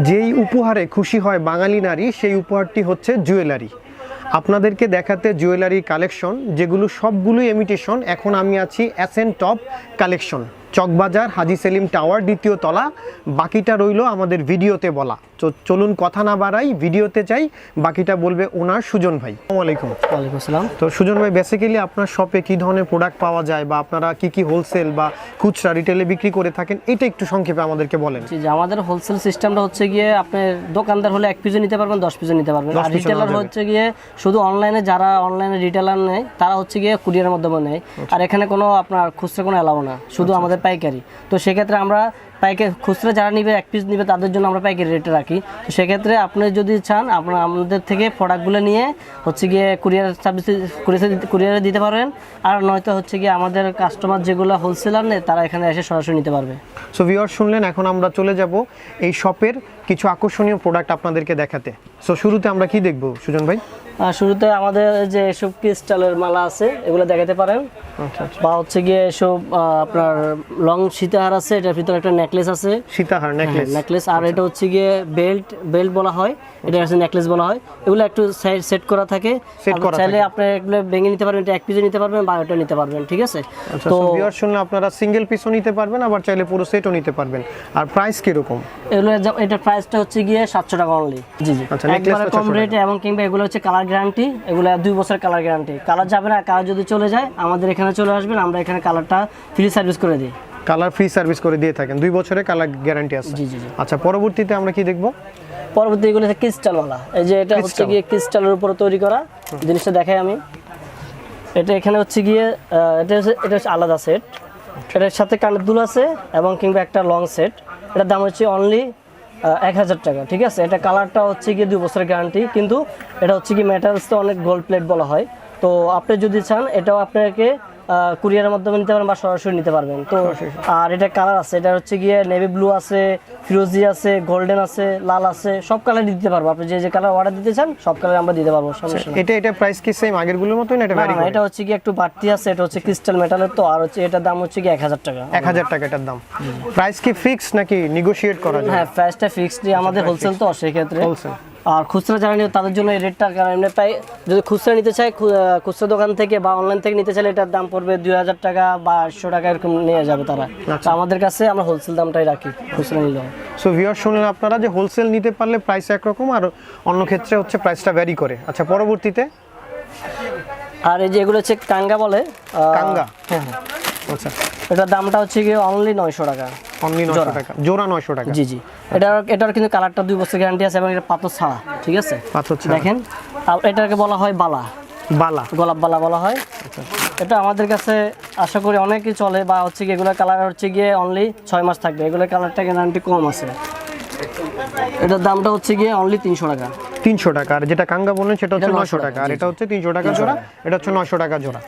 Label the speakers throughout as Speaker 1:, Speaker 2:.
Speaker 1: যেই উপহারে খুশি হয় বাঙালি নারী সেই উপহারটি হচ্ছে জুয়েলারি। আপনাদেরকে দেখাতে জুয়েলারি কালেকশন যেগুলো সবগুলোই ইমিটেশন। এখন আমি আছি অ্যাসেন্ট টপ কালেকশন, চকবাজার হাজি সেলিম টাওয়ার, দ্বিতীয় তলা। বাকিটা রইলো আমাদের ভিডিওতে বলা। তো চলুন কথা না বাড়াই, ভিডিওতে চাই, বাকিটা বলবে ওনার সুজন ভাই। আসসালামু আলাইকুম।
Speaker 2: ওয়ালাইকুম আসসালাম।
Speaker 1: তো সুজন ভাই, বেসিক্যালি আপনার শপে কী ধরনের প্রোডাক্ট পাওয়া যায় বা আপনারা কি হোলসেল বা খুচরা রিটেলে বিক্রি করে থাকেন, এটা একটু সংক্ষেপে আমাদেরকে বলেন।
Speaker 2: জি, আমাদের হোলসেল সিস্টেমটা হচ্ছে গিয়ে আপনার দোকানদার হলে 1 পিসও নিতে পারবেন, 10 পিসও নিতে পারবেন। আর রিটেলার হচ্ছে গিয়ে শুধু অনলাইনে, যারা অনলাইনে রিটেলার নেয় তারা হচ্ছে গিয়ে কুরিয়ারের মাধ্যমে নেয়। আর এখানে কোনো আপনার খুচরা কোনো অ্যালাউ না, শুধু আমাদের পাইকারি। তো সেক্ষেত্রে আমরা খুচরা যারা নিবে 1 পিস নিবে তাদের জন্য আমরা পাইকারি রেটে রাখি। তো সেক্ষেত্রে আপনি যদি চান আপনারা আমাদের থেকে প্রোডাক্টগুলো নিয়ে হচ্ছে গিয়ে কুরিয়ারে দিতে পারবেন। আর নয়তো হচ্ছে গিয়ে আমাদের কাস্টমার যেগুলো হোলসেলার নেয় তারা এখানে এসে সরাসরি নিতে পারবে।
Speaker 1: সো ভিউয়ার শুনলেন, এখন আমরা চলে যাব এই শপের কিছু আকর্ষণীয় প্রোডাক্ট আপনাদেরকে দেখাতে। সো শুরুতে আমরা কি দেখব সুজন ভাই?
Speaker 2: শুরুতে আমাদের যে এসব ক্রিস্টালের মালা আছে এগুলো দেখাতে পারেন। বা হচ্ছে গিয়ে এসব আপনার লং সীতাহার আছে, এটার ভিতরে একটা নেকলেস আছে,
Speaker 1: সীতাহার
Speaker 2: নেকলেস। আর এটা হচ্ছে গিয়ে বেল্ট বলা হয়, এটা হচ্ছে নেকলেস বলা হয়। এগুলো একটু সেট করা থাকে, চাইলে আপনি এগুলো ভেঙে নিতে পারবেন, এটা 1 পিসে নিতে পারবেন বা এটা নিতে পারবেন, ঠিক আছে?
Speaker 1: তো ভিউয়ার শুনলে আপনারা সিঙ্গেল পিসও নিতে পারবেন, আবার চাইলে পুরো সেটও নিতে পারবেন। আর প্রাইস কি রকম?
Speaker 2: এটার প্রাইসটা হচ্ছে গিয়ে 700 টাকা অনলি। জি জি, একবারে কম রেটে। এবং কিংবা এগুলো হচ্ছে কালার গ্যারান্টি, এগুলো 2 বছর কালার গ্যারান্টি। কালার যাবে না, কালার যদি চলে যায় আমাদের এখানে চলে আসবেন, আমরা এখানে কালারটা ফ্রি সার্ভিস করে দিই।
Speaker 1: কালার ফ্রি সার্ভিস করে দিয়ে থাকেন, 2 বছরের কালার গ্যারান্টি আছে।
Speaker 2: জি জি জি।
Speaker 1: আচ্ছা, পরবর্তীতে আমরা কি দেখব?
Speaker 2: পরবর্তী এগুলো হচ্ছে ক্রিস্টাল মালা। এই যে এটা হচ্ছে গিয়ে ক্রিস্টালের উপর তৈরি করা জিনিসটা দেখাই আমি। এটা এখানে হচ্ছে গিয়ে এটা হচ্ছে আলাদা সেট, এটার সাথে কানের দুল আছে এবং কিংবা একটা লং সেট। এটার দাম হচ্ছে অনলি 1000 টাকা, ঠিক আছে? এটা কালারটা হচ্ছে গিয়ে 2 বছরের গ্যারান্টি, কিন্তু এটা হচ্ছে কি মেটালসটা অনেক গোল্ড প্লেট বলা হয়। তো আপনি যদি চান এটাও আপনাকে কুরিয়ারের মাধ্যমে নিতে পারবেন বা সরাসরি নিতে পারবেন। তো আর এটা কালার আছে, এটা হচ্ছে গিয়ে নেভি ব্লু আছে, ফিরোজি আছে, গোল্ডেন আছে, লাল আছে, সব কালার দিতে পারবো। আপনি যে কালার অর্ডার দিতে চান সব কালার আমরা দিতে পারবো, সমস্যা নেই।
Speaker 1: এটা প্রাইস কি সেম আগের গুলোর মতই না? এটা ভ্যারি করে?
Speaker 2: এটা হচ্ছে কি একটু বাড়তি আছে, এটা হচ্ছে ক্রিস্টাল মেটালের। তো আর হচ্ছে এটার দাম হচ্ছে কি 1000 টাকা।
Speaker 1: 1000 টাকা এটার দাম। প্রাইস কি ফিক্স নাকি নেগোশিয়েট করা যায়?
Speaker 2: হ্যাঁ, প্রাইসটা ফিক্সড। আমাদের হোলসেল, তো সেই ক্ষেত্রে
Speaker 1: হোলসেল। আর
Speaker 2: খুচরা যারা নিয়ে তাদের জন্য এই রেটটা, কারণ এমনি প্রায় যদি খুচরা নিতে চায় খুচরা দোকান থেকে বা অনলাইন থেকে নিতে চাইলে এটার দাম পড়বে 2000 টাকা বা 800 টাকা, এরকম নিয়ে যাবে তারা। তো আমাদের কাছে আমরা হোলসেল দামটাই রাখি খুচরা নিলে।
Speaker 1: সো ভিউয়ার শুনলেন আপনারা যে হোলসেল নিতে পারলে প্রাইস একরকম, আর অন্য ক্ষেত্রে হচ্ছে প্রাইসটা ভ্যারি করে। আচ্ছা, পরবর্তীতে
Speaker 2: আর এই যে এগুলো হচ্ছে কাঙ্গা বলে।
Speaker 1: কাঙ্গা?
Speaker 2: হ্যাঁ।
Speaker 1: আচ্ছা,
Speaker 2: এটার দামটা হচ্ছে গিয়ে অনলি 900 টাকা।
Speaker 1: অনলি 900 টাকা জোড়া? 900 টাকা।
Speaker 2: জি জি। এটার কিন্তু কালারটা 2 বছর গ্যারান্টি আছে এবং এটা পাথর ছাড়া, ঠিক আছে?
Speaker 1: পাথর ছাড়া।
Speaker 2: দেখেন, এটাকে বলা হয় বালা, গোলাপ বালা বলা হয়। এটা আমাদের কাছে আশা করি অনেকই চলে। বা হচ্ছে গিয়ে এগুলোর কালার হচ্ছে গিয়ে অনলি 6 মাস থাকবে, এগুলোর কালারটা গ্যারান্টি কম আছে। এটার দামটা হচ্ছে গিয়ে অনলি 300 টাকা।
Speaker 1: 300 টাকা। আর যেটা কাঙ্গা বললেন সেটা হচ্ছে 900 টাকা, আর এটা হচ্ছে 300 টাকা জোড়া, এটা হচ্ছে 900 টাকা জোড়া।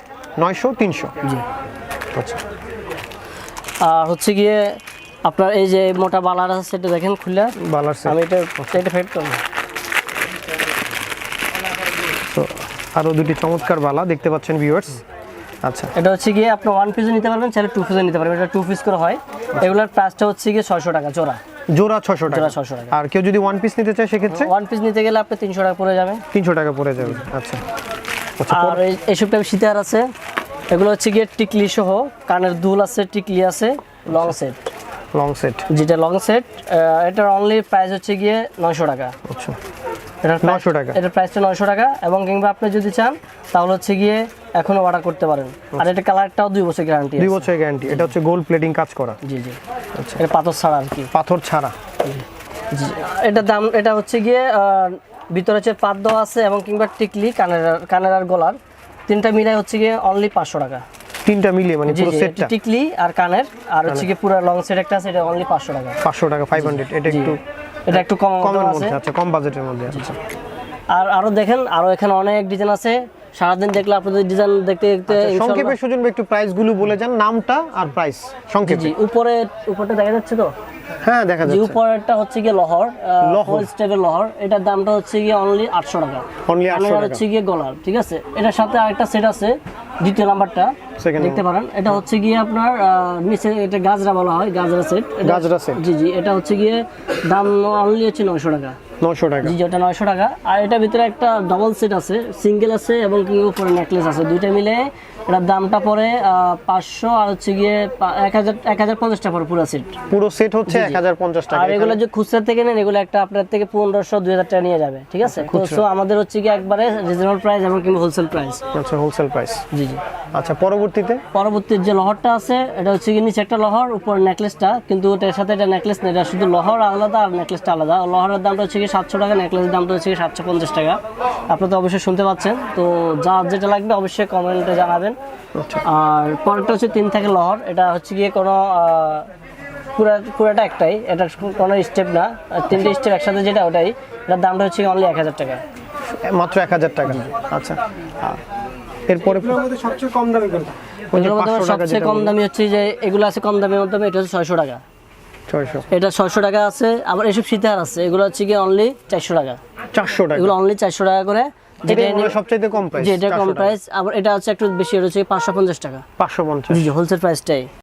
Speaker 1: 900 300।
Speaker 2: জি।
Speaker 1: আচ্ছা,
Speaker 2: আর হচ্ছে গিয়ে আপনার এই যে মোটা বালার আছে, সেটা দেখেন খুলে
Speaker 1: বালার সেট।
Speaker 2: আমি এটা ফেড করব।
Speaker 1: তো আরো দুটি চমৎকার বালা দেখতে পাচ্ছেন ভিউয়ার্স। আচ্ছা,
Speaker 2: এটা হচ্ছে গিয়ে আপনি 1 পিসও নিতে পারবেন, চাইলে 2 পিসও নিতে পারবেন। এটা 2 পিস করে হয়। এগুলোর প্রাইসটা হচ্ছে গিয়ে 600 টাকা জোড়া।
Speaker 1: জোড়া 600 টাকা।
Speaker 2: জোড়া 600 টাকা।
Speaker 1: আর কেউ যদি 1 পিস নিতে চায় সেক্ষেত্রে
Speaker 2: 1 পিস নিতে গেলে আপনি 300 টাকা পড়ে যাবে।
Speaker 1: 300 টাকা পড়ে যাবে। আচ্ছা,
Speaker 2: আর এইসব টাইপ সীতাহার আছে, এগুলো হচ্ছে গিয়ে টিকলি সহ, কানের দুল আছে, টিকলি আছে, লং সেট। যেটা লং সেট, এটার অনলি প্রাইস হচ্ছে গিয়ে 900 টাকা।
Speaker 1: আচ্ছা,
Speaker 2: এটার
Speaker 1: 900 টাকা।
Speaker 2: এটার প্রাইসটা 900 টাকা। এবং কিংবা আপনি যদি চান তাহলে হচ্ছে গিয়ে এখনো অর্ডার করতে পারেন। আর এটা কালারটাও 2 বছর গ্যারান্টি।
Speaker 1: 2 বছরের গ্যারান্টি। এটা হচ্ছে গোল্ড প্লেটিং কাজ করা।
Speaker 2: জি জি। আচ্ছা, এটা পাথর ছাড়া আর কি।
Speaker 1: পাথর ছাড়া।
Speaker 2: জি। এটার দাম, এটা হচ্ছে গিয়ে ভিতরে হচ্ছে পাত দেওয়া আছে এবং কিংবা টিকলি, কানের আর গলার, তিনটা মিলাই হচ্ছে গিয়ে অনলি 500 টাকা।
Speaker 1: তিনটা মিলিয়ে মানে পুরো সেটটা?
Speaker 2: টিকলি আর কানের আর হচ্ছে গিয়ে পুরো লং সেট একটা আছে, এটা অনলি 500 টাকা।
Speaker 1: 500 টাকা 500। এটা একটু
Speaker 2: কমের
Speaker 1: মধ্যে আছে, কম বাজেটের মধ্যে আছে।
Speaker 2: আর আরো দেখেন, আরো এখানে অনেক ডিজাইন আছে। সারাদিন দেখলে আপনাদের ডিজাইন দেখতে দেখতে ইনশাআল্লাহ।
Speaker 1: সংক্ষেপে সুজন ভাই একটু প্রাইস গুলো বলে যান, নামটা আর প্রাইস সংক্ষেপে।
Speaker 2: জি উপরটা দেখা যাচ্ছে তো?
Speaker 1: হ্যাঁ দেখা
Speaker 2: যে
Speaker 1: যাচ্ছে।
Speaker 2: উপরেরটা হচ্ছে গিয়ে লহর, ফোর স্টেপের লহর, এটার দামটা হচ্ছে গিয়ে অনলি 800 টাকা।
Speaker 1: Only 800 টাকা।
Speaker 2: হচ্ছে গিয়ে গলার, ঠিক আছে। এটার সাথে আরেকটা সেট আছে, দ্বিতীয় নাম্বারটা
Speaker 1: Second
Speaker 2: দেখতে পারেন। এটা হচ্ছে গিয়ে আপনার নিচে এটা গাজরা বলা হয়, গাজরা সেট।
Speaker 1: গাজরা সেট।
Speaker 2: জি এটা হচ্ছে গিয়ে দাম অনলি হচ্ছে 900 টাকা।
Speaker 1: 900 টাকা।
Speaker 2: জি ওটা 900 টাকা। আর এটার ভিতরে একটা ডাবল সেট আছে, সিঙ্গেল আছে এবং কি উপরে নেকলেস আছে, দুইটা মিলে এটার দামটা পড়ে 500 আর হচ্ছে গিয়ে 1050 টাকা পড়ে পুরো সেট।
Speaker 1: পুরো সেট হচ্ছে 1050 টাকা।
Speaker 2: আর এগুলো যে খুচরা থেকে নেন, এগুলো একটা আপনার থেকে 1500 2000 টাকা নিয়ে যাবে, ঠিক আছে। তো সো আমাদের হচ্ছে কি একবারে রিজনেবল প্রাইস এবং কি হোলসেল প্রাইস।
Speaker 1: আচ্ছা হোলসেল প্রাইস।
Speaker 2: জি
Speaker 1: আচ্ছা পরবর্তীতে
Speaker 2: পরবর্তী যে লহরটা আছে, এটা হচ্ছে কি নিচে একটা লহর, উপর নেকলেসটা, কিন্তু এটার সাথে এটা নেকলেস না, এটা শুধু লহর আলাদা আর নেকলেসটা আলাদা। লহরের দামটা হচ্ছে কি 700 টাকা, নেকলেসের দামটা হচ্ছে কি 750 টাকা। আপনারা তো অবশ্যই শুনতে পাচ্ছেন। তো যার যেটা লাগবে অবশ্যই কমেন্টে জানাবেন। আর পরেরটা হচ্ছে 3 থেকে লহর, এটা হচ্ছে গিয়ে কোনো পুরাটা একটাই, এটা কোনো স্টেপ না, 3টে স্টেপ একসাথে যেটা ওটাই। এটার দামটা হচ্ছে অনলি 1000 টাকা,
Speaker 1: মাত্র 1000 টাকা। আচ্ছা এরপরে
Speaker 3: সবচেয়ে কম দামে কোনটা?
Speaker 1: ওই যে
Speaker 2: এগুলোর মধ্যে
Speaker 1: 500 টাকা
Speaker 2: সবচেয়ে
Speaker 1: যেটা
Speaker 2: কম দামি হচ্ছে যে এগুলো আছে কম দামের মধ্যে, এটা হচ্ছে 600 টাকা।
Speaker 1: 600
Speaker 2: এটা 600 টাকা আছে। আবার এসব সীতাহার আছে, এগুলো হচ্ছে কি অনলি 400 টাকা।
Speaker 1: 400 টাকা।
Speaker 2: এগুলো অনলি 400 টাকা করে, যেটা
Speaker 1: এটাই মনে হয় সবচাইতে কম প্রাইস।
Speaker 2: যেটা কম প্রাইস। আবার এটা হচ্ছে একটু বেশি, এটা হচ্ছে 550 টাকা।
Speaker 1: 550।
Speaker 2: জি হোলসেল প্রাইসটাই।